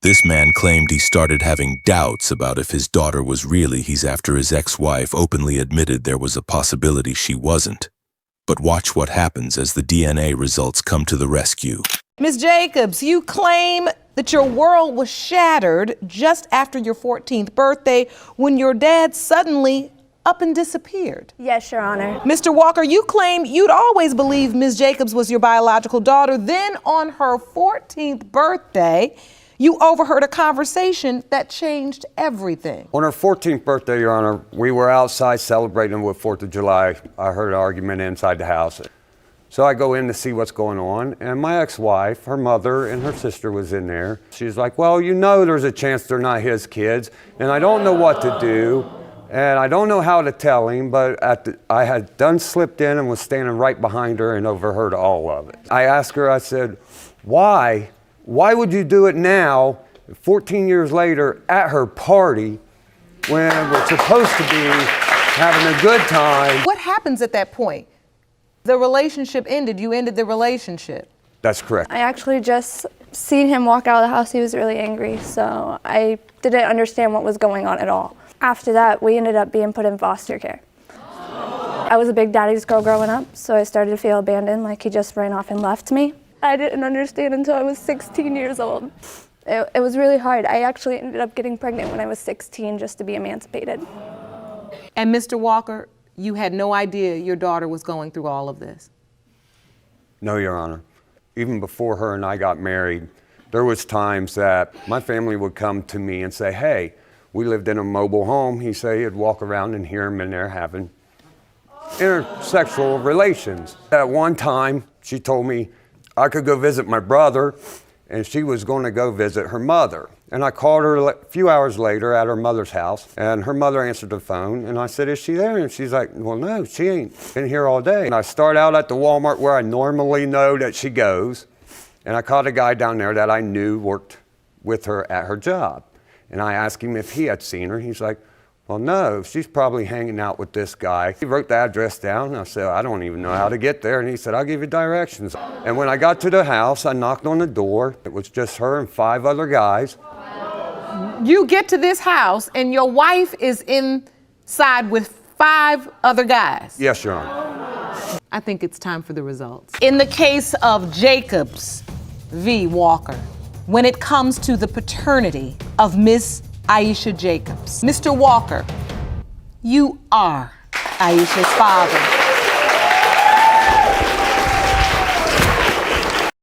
This man claimed he started having doubts about if his daughter was really after his ex-wife openly admitted there was a possibility she wasn't. But watch what happens as the DNA results come to the rescue. Ms. Jacobs, you claim that your world was shattered just after your 14th birthday when your dad suddenly up and disappeared. Yes, Your Honor. Mr. Walker, you claim you'd always believed Ms. Jacobs was your biological daughter. Then on her 14th birthday, you overheard a conversation that changed everything. On her 14th birthday, Your Honor, we were outside celebrating with 4th of July. I heard an argument inside the house. So I go in to see what's going on, and my ex-wife, her mother, and her sister was in there. She's like, well, you know there's a chance they're not his kids, and I don't know what to do, and I don't know how to tell him, but I had done slipped in and was standing right behind her and overheard all of it. I asked her, I said, why? Why would you do it now, 14 years later, at her party, when we're supposed to be having a good time? What happens at that point? The relationship ended. You ended the relationship. That's correct. I actually just seen him walk out of the house. He was really angry, so I didn't understand what was going on at all. After that, we ended up being put in foster care. I was a big daddy's girl growing up, so I started to feel abandoned, like he just ran off and left me. I didn't understand until I was 16 years old. It was really hard. I actually ended up getting pregnant when I was 16 just to be emancipated. And Mr. Walker, you had no idea your daughter was going through all of this? No, Your Honor. Even before her and I got married, there was times that my family would come to me and say, hey, we lived in a mobile home. He'd say he'd walk around and hear him in there having intersexual relations. At one time, she told me I could go visit my brother, and she was going to go visit her mother. And I called her a few hours later at her mother's house, and her mother answered the phone, and I said, is she there? And she's like, well, no, she ain't been here all day. And I start out at the Walmart where I normally know that she goes, and I caught a guy down there that I knew worked with her at her job. And I asked him if he had seen her. He's like, well, no, she's probably hanging out with this guy. He wrote the address down, and I said, I don't even know how to get there. And he said, I'll give you directions. And when I got to the house, I knocked on the door. It was just her and 5 other guys. You get to this house, and your wife is inside with 5 other guys. Yes, Your Honor. I think it's time for the results. In the case of Jacobs v. Walker, when it comes to the paternity of Miss Aisha Jacobs, Mr. Walker, you are Aisha's father.